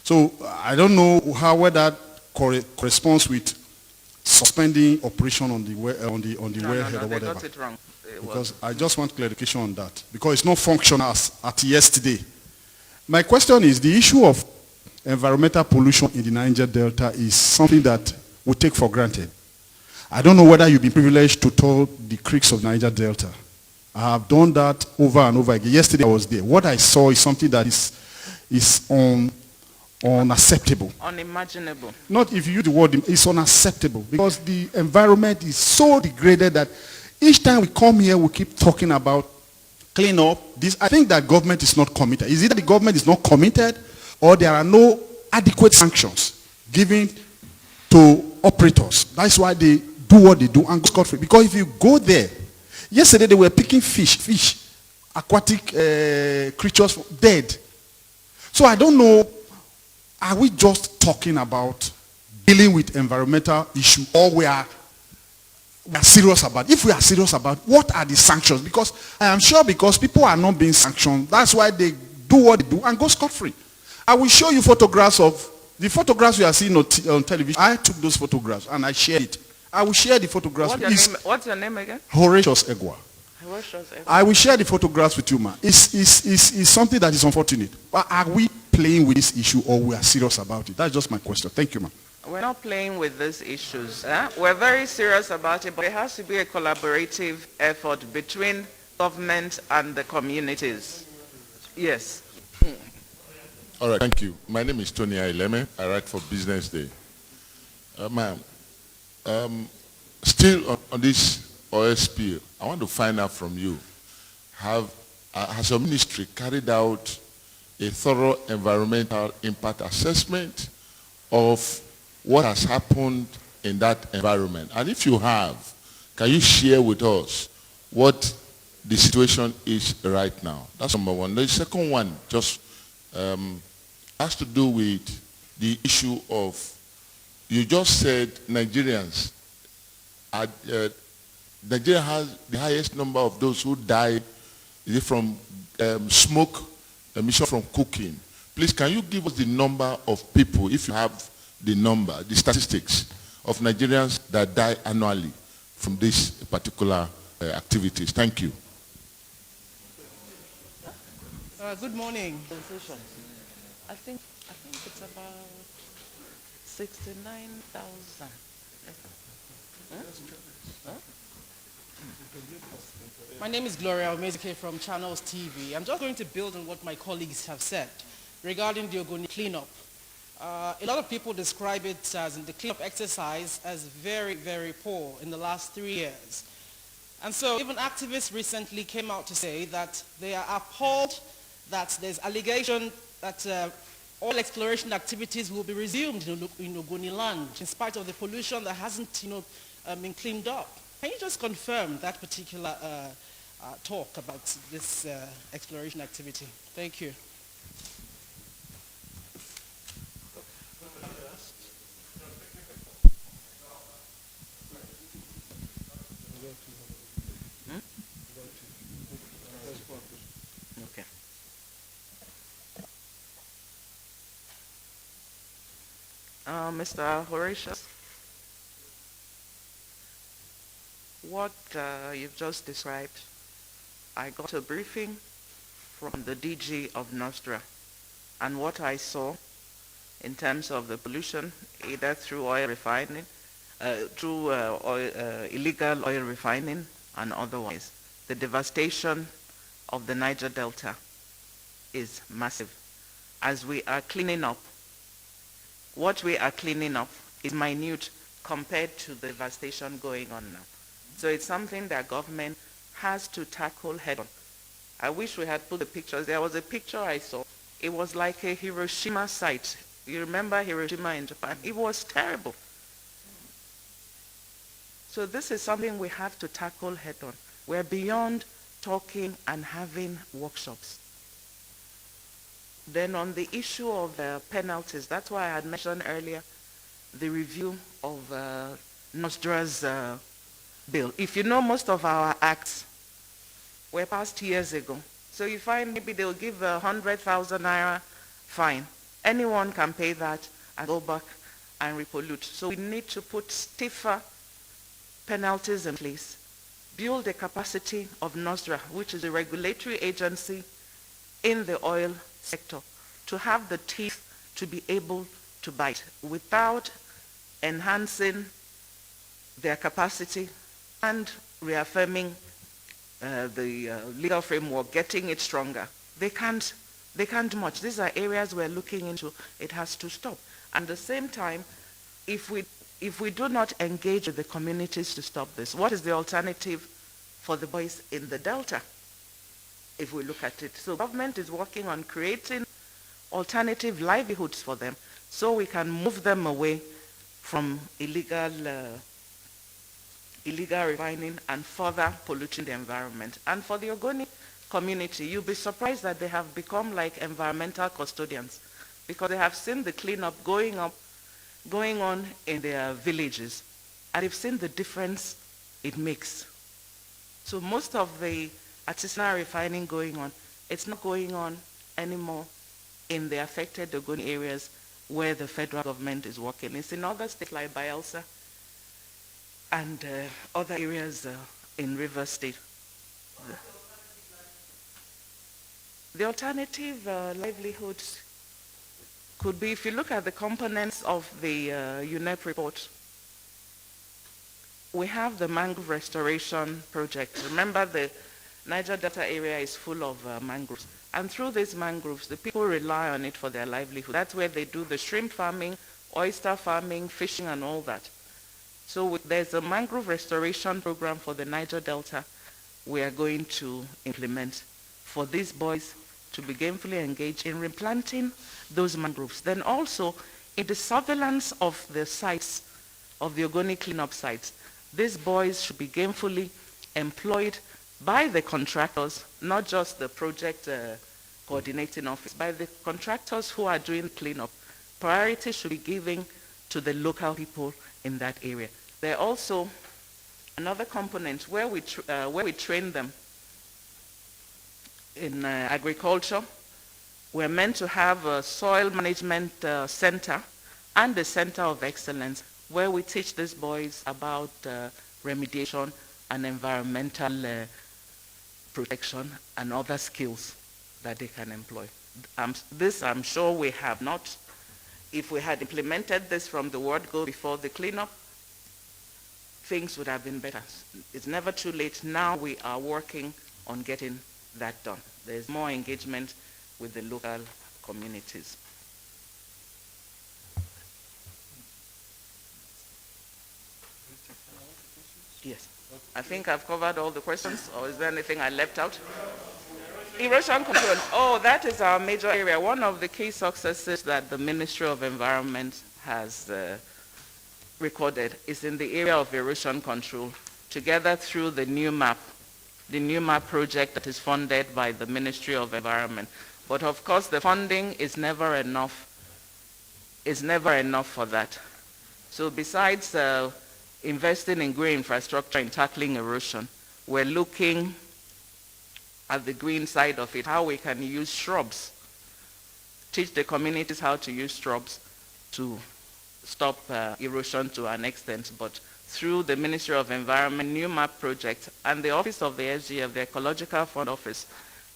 So I don't know where that corresponds with suspending operation on the wellhead or whatever. They got it wrong. Because I just want clarification on that, because it's not functional as at yesterday. My question is, the issue of environmental pollution in the Niger Delta is something that we take for granted. I don't know whether you've been privileged to tour the creeks of Niger Delta. I have done that over and over again. Yesterday I was there. What I saw is something that is unacceptable. Unimaginable. Not if you use the word, it's unacceptable, because the environment is so degraded that each time we come here, we keep talking about clean up. I think that government is not committed. Is it that the government is not committed, or there are no adequate sanctions given to operators? That's why they do what they do and go scot-free. Because if you go there, yesterday they were picking fish, aquatic creatures dead. So I don't know, are we just talking about dealing with environmental issue, or we are serious about it? If we are serious about it, what are the sanctions? Because I am sure because people are not being sanctioned, that's why they do what they do and go scot-free. I will show you photographs of the photographs you are seeing on television. I took those photographs and I shared it. I will share the photographs. What's your name again? Horatius Egwa. Horatius Egwa. I will share the photographs with you, man. It's something that is unfortunate. But are we playing with this issue, or we are serious about it? That's just my question. Thank you, man. We're not playing with these issues. We're very serious about it, but it has to be a collaborative effort between government and the communities. Yes. All right, thank you. My name is Tony Aileme. I write for Business Day. Ma'am, still on this oil spill, I want to find out from you, has your ministry carried out a thorough environmental impact assessment of what has happened in that environment? And if you have, can you share with us what the situation is right now? That's number one. The second one just has to do with the issue of, you just said Nigerians, Nigeria has the highest number of those who died from smoke emission from cooking. Please, can you give us the number of people, if you have the number, the statistics of Nigerians that die annually from these particular activities? Thank you. Good morning. I think it's about 69,000. My name is Gloria Omezike from Channels TV. I'm just going to build on what my colleagues have said regarding the Ogoni cleanup. A lot of people describe it as in the cleanup exercise as very, very poor in the last 3 years. And so even activists recently came out to say that they are appalled that there's allegation that all exploration activities will be resumed in Ogoni land in spite of the pollution that hasn't been cleaned up. Can you just confirm that particular talk about this exploration activity? Thank you. Okay. Mr. Horatius, what you've just described, I got a briefing from the DG of Nostra, and what I saw in terms of the pollution, either through oil refining, through illegal oil refining and otherwise, the devastation of the Niger Delta is massive. As we are cleaning up, what we are cleaning up is minute compared to the devastation going on now. So it's something that government has to tackle head on. I wish we had put the pictures. There was a picture I saw. It was like a Hiroshima site. You remember Hiroshima in Japan? It was terrible. So this is something we have to tackle head on. We're beyond talking and having workshops. Then on the issue of penalties, that's why I had mentioned earlier the review of Nostra's bill. If you know, most of our acts were passed years ago. So you find maybe they'll give 100,000 naira fine. Anyone can pay that and go back and repollute. So we need to put stiffer penalties in place, build the capacity of Nostra, which is a regulatory agency in the oil sector, to have the teeth to be able to bite without enhancing their capacity and reaffirming the legal framework, getting it stronger. They can't do much. These are areas we're looking into. It has to stop. At the same time, if we do not engage with the communities to stop this, what is the alternative for the boys in the Delta, if we look at it? So government is working on creating alternative livelihoods for them so we can move them away from illegal refining and further polluting the environment. And for the Ogoni community, you'll be surprised that they have become like environmental custodians, because they have seen the cleanup going on in their villages, and they've seen the difference it makes. So most of the artisanal refining going on, it's not going on anymore in the affected Ogoni areas where the federal government is working. It's in other states like Bayelsa and other areas in River State. The alternative livelihoods could be, if you look at the components of the UNEP report, we have the mangrove restoration project. Remember, the Niger Delta area is full of mangroves. And through these mangroves, the people rely on it for their livelihood. That's where they do the shrimp farming, oyster farming, fishing, and all that. So there's a mangrove restoration program for the Niger Delta we are going to implement for these boys to be gainfully engaged in replanting those mangroves. Then also, in the surveillance of the sites, of the Ogoni cleanup sites, these boys should be gainfully employed by the contractors, not just the project coordinating office, by the contractors who are doing cleanup. Priority should be given to the local people in that area. There are also another component where we train them in agriculture, We're meant to have a soil management center and a center of excellence where we teach these boys about remediation and environmental protection and other skills that they can employ. This I'm sure we have not. If we had implemented this from the word go before the cleanup, things would have been better. It's never too late. Now we are working on getting that done. There's more engagement with the local communities. Yes. I think I've covered all the questions, or is there anything I left out? Erosion control. Oh, that is our major area. One of the key successes that the Ministry of Environment has recorded is in the area of erosion control, together through the new map project that is funded by the Ministry of Environment. But of course, the funding is never enough. Is never enough for that. So besides investing in green infrastructure and tackling erosion, we're looking at the green side of it, how we can use shrubs, teach the communities how to use shrubs to stop erosion to an extent. But through the Ministry of Environment, new map project, and the Office of the SGF, the Ecological Fund Office,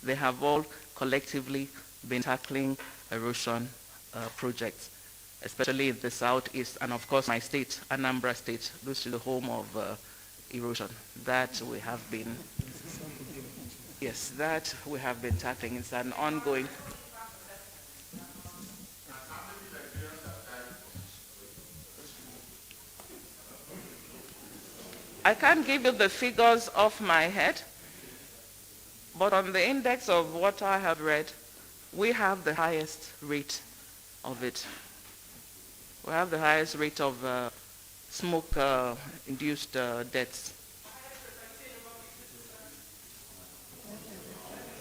they have all collectively been tackling erosion projects, especially in the southeast, and of course my state, Anambra State, which is the home of erosion. That we have been, yes, that we have been tackling. It's an ongoing. I can't give you the figures off my head, but on the index of what I have read, we have the highest rate of it. We have the highest rate of smoke-induced deaths.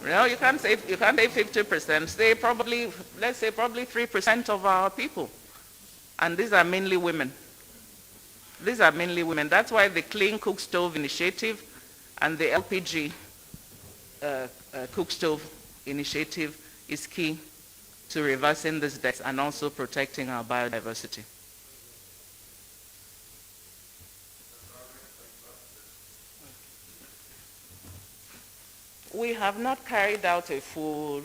No, you can't say 50%. Say probably, let's say probably 3% of our people, and these are mainly women. These are mainly women. That's why the Clean Cook Stove Initiative and the LPG Cook Stove Initiative is key to reversing these deaths and also protecting our biodiversity. We have not carried out a full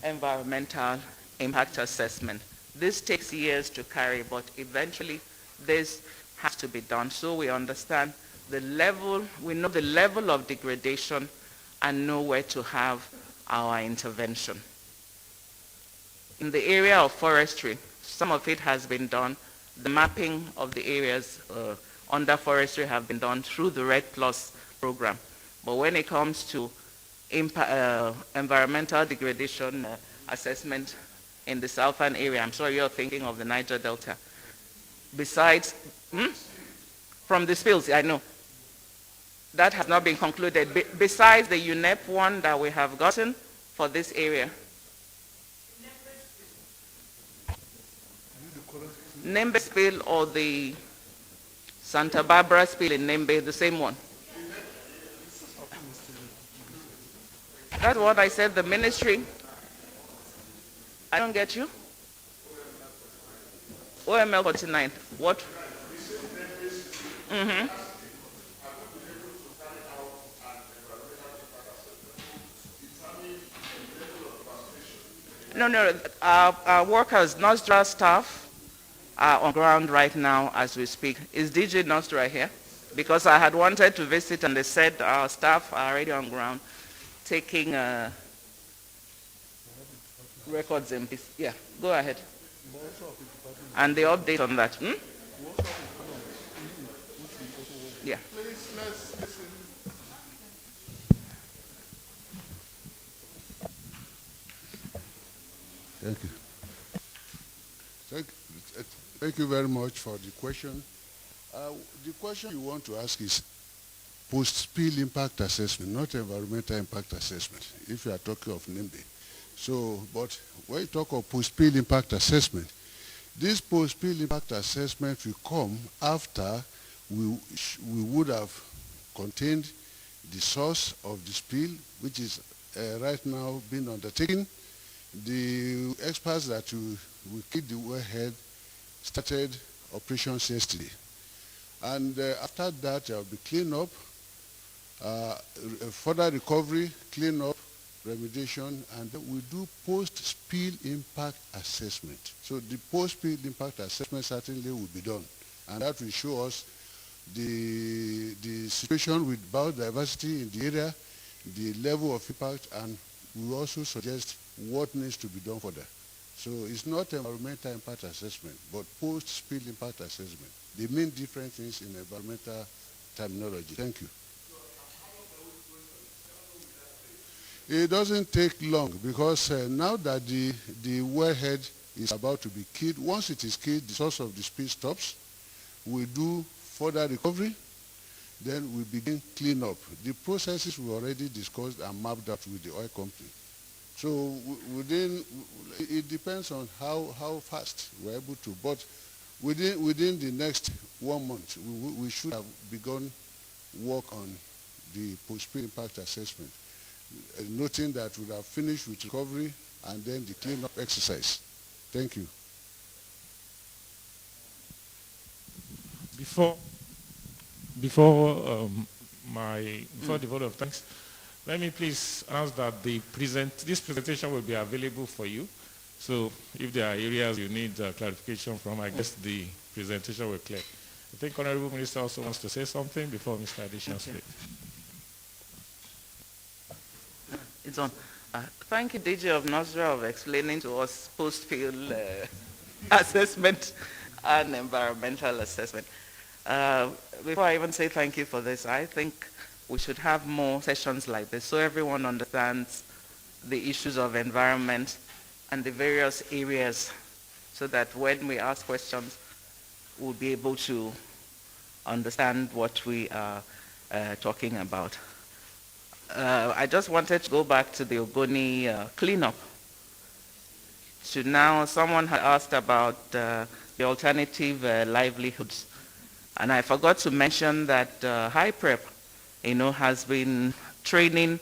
environmental impact assessment. This takes years to carry, but eventually this has to be done so we understand the level, we know the level of degradation and know where to have our intervention. In the area of forestry, some of it has been done. The mapping of the areas under forestry have been done through the Red Plus program. But when it comes to environmental degradation assessment in the southern area, I'm sure you're thinking of the Niger Delta. Besides, from the spills, I know, that has not been concluded. Besides the UNEP one that we have gotten for this area. Nembe spill or the Santa Barbara spill in Nembe, the same one. That's what I said, the ministry. I don't get you. OML 49. What? No, our workers, Nostra staff, are on ground right now as we speak. Is DJ Nostra here? Because I had wanted to visit and they said our staff are already on ground taking records in peace. Yeah, go ahead. And the update on that. Yeah. Thank you. Thank you very much for the question. The question you want to ask is post-spill impact assessment, not environmental impact assessment, if you are talking of NIMBY. So, but when you talk of post-spill impact assessment, this post-spill impact assessment will come after we would have contained the source of the spill, which is right now being undertaken. The experts that will keep the wellhead started operations yesterday. And after that, there will be cleanup, further recovery, cleanup, remediation, and then we do post-spill impact assessment. So the post-spill impact assessment certainly will be done, and that will show us the situation with biodiversity in the area, the level of impact, and we will also suggest what needs to be done for that. So it's not environmental impact assessment, but post-spill impact assessment. They mean different things in environmental terminology. Thank you. It doesn't take long because now that the wellhead is about to be killed, once it is killed, the source of the spill stops. We do further recovery, then we begin cleanup. The processes we already discussed and mapped out with the oil company. So it depends on how fast we're able to, but within the next 1 month, we should have begun work on the post-spill impact assessment, noting that we have finished with recovery and then the cleanup exercise. Thank you. Before the vote of thanks, let me please announce that this presentation will be available for you. So if there are areas you need clarification from, I guess the presentation will clear. I think Honorable Minister also wants to say something before Mr. Addition speaks. It's on. Thank you, DG of Nasra, of explaining to us post-spill assessment and environmental assessment. Before I even say thank you for this, I think we should have more sessions like this so everyone understands the issues of environment and the various areas, so that when we ask questions, we'll be able to understand what we are talking about. I just wanted to go back to the Ogoni cleanup. So now someone had asked about the alternative livelihoods. And I forgot to mention that High Prep, has been training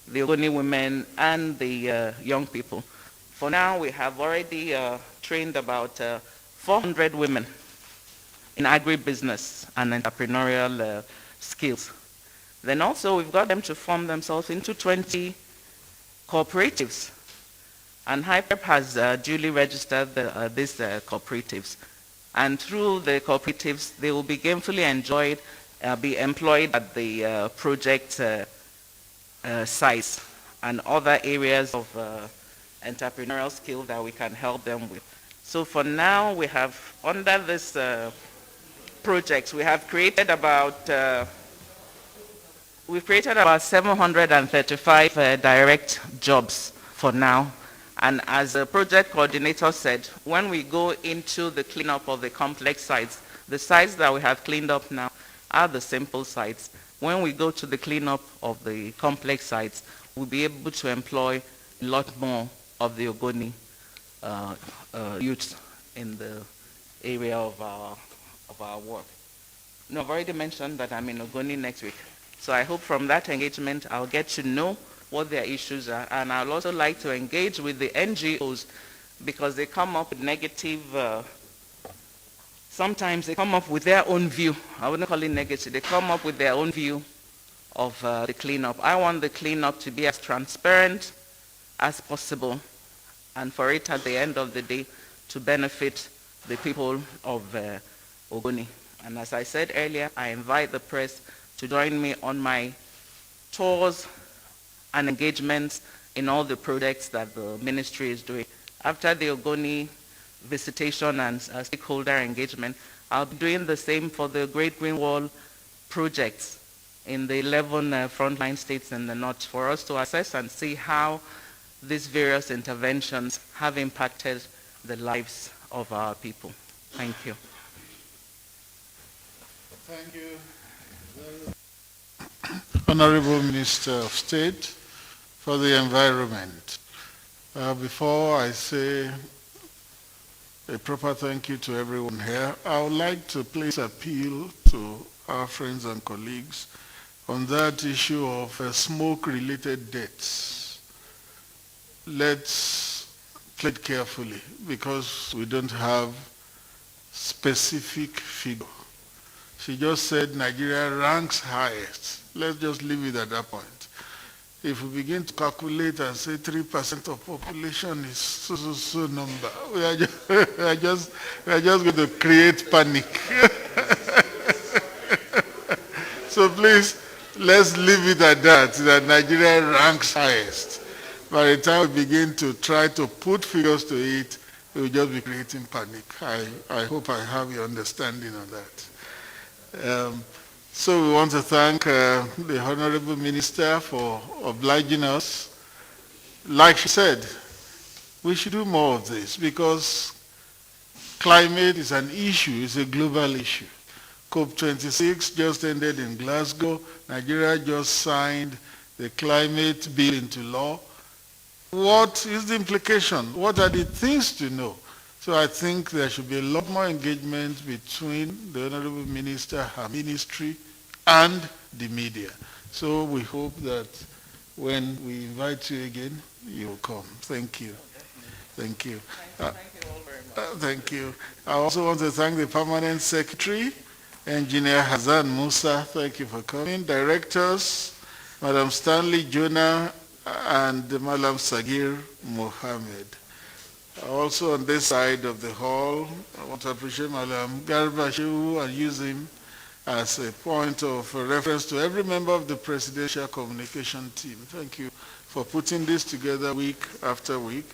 the Ogoni women and the young people. For now, we have already trained about 400 women in agribusiness and entrepreneurial skills. Then also, we've got them to form themselves into 20 cooperatives. And High Prep has duly registered these cooperatives. And through the cooperatives, they will be gainfully be employed at the project sites and other areas of entrepreneurial skill that we can help them with. So for now, we have, under this project, we have created about 735 direct jobs for now. And as the project coordinator said, when we go into the cleanup of the complex sites, the sites that we have cleaned up now are the simple sites. When we go to the cleanup of the complex sites, we'll be able to employ a lot more of the Ogoni youth in the area of our work. No, I've already mentioned that I'm in Ogoni next week. So I hope from that engagement, I'll get to know what their issues are. And I'd also like to engage with the NGOs, because they come up with negative, sometimes they come up with their own view. I wouldn't call it negative. They come up with their own view of the cleanup. I want the cleanup to be as transparent as possible, and for it at the end of the day to benefit the people of Ogoni. And as I said earlier, I invite the press to join me on my tours and engagements in all the projects that the ministry is doing. After the Ogoni visitation and stakeholder engagement, I'll be doing the same for the Great Green Wall projects in the 11 frontline states in the north, for us to assess and see how these various interventions have impacted the lives of our people. Thank you. Thank you. Honorable Minister of State for the Environment. Before I say a proper thank you to everyone here, I would like to please appeal to our friends and colleagues on that issue of smoke-related deaths. Let's played carefully because we don't have specific figure. She just said Nigeria ranks highest. Let's just leave it at that point. If we begin to calculate and say 3% of population is so number, we are just going to create panic. So please, let's leave it at that Nigeria ranks highest. By the time we begin to try to put figures to it, we will just be creating panic. I hope I have your understanding of that. So we want to thank the Honorable Minister for obliging us. Like she said, we should do more of this because climate is an issue, it's a global issue. COP26 just ended in Glasgow. Nigeria just signed the climate bill into law. What is the implication? What are the things to know? So I think there should be a lot more engagement between the Honorable Minister, her ministry, and the media. So we hope that when we invite you again, you will come. Thank you. Thank you. Thank you all very much. Thank you. I also want to thank the Permanent Secretary, Engineer Hassan Musa. Thank you for coming. Directors, Madam Stanley Jonah and Madam Sagir Mohammed. Also on this side of the hall, I want to appreciate Madam Garba Shehu and use him as a point of reference to every member of the Presidential Communication Team. Thank you for putting this together week after week.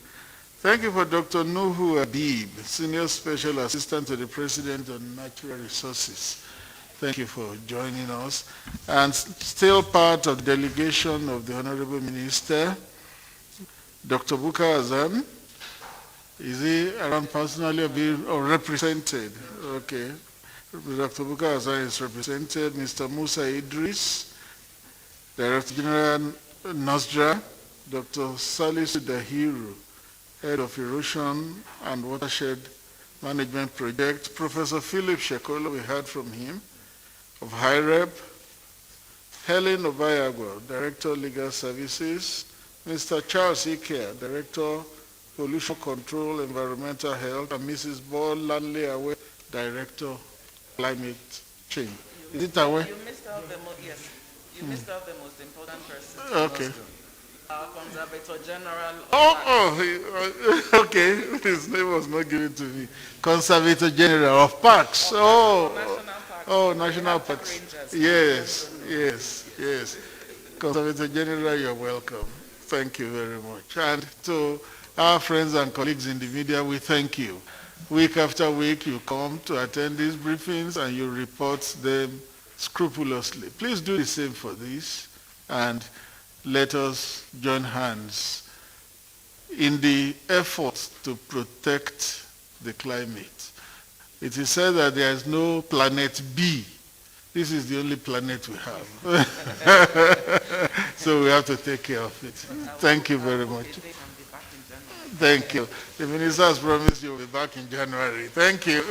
Thank you for Dr. Nuhu Habib, Senior Special Assistant to the President on Natural Resources. Thank you for joining us. And still part of the delegation of the Honorable Minister, Dr. Buka Azan. Is he around personally or represented? Okay. Dr. Buka Azan is represented. Mr. Musa Idris, Director General NOSDRA, Dr. Salisu Dahiru, Head of Erosion and Watershed Management Project, Professor Philip Shekolo, we heard from him, of HIREP, Helen Obayagwa, Director Legal Services, Mr. Charles Ikea, Director Pollution Control, Environmental Health, and Mrs. Ball Lanley Awe, Director Climate Change. Is it Awe? You missed out the yes. You missed out the most important person. Okay. Our Conservator General. Okay. His name was not given to me. Conservator General of Parks. National Parks. Yes. Conservator General, you're welcome. Thank you very much. And to our friends and colleagues in the media, we thank you. Week after week, you come to attend these briefings and you report them scrupulously. Please do the same for this and let us join hands in the effort to protect the climate. It is said that there is no planet B. This is the only planet we have. So we have to take care of it. Thank you very much. Thank you. The minister has promised you will be back in January. Thank you.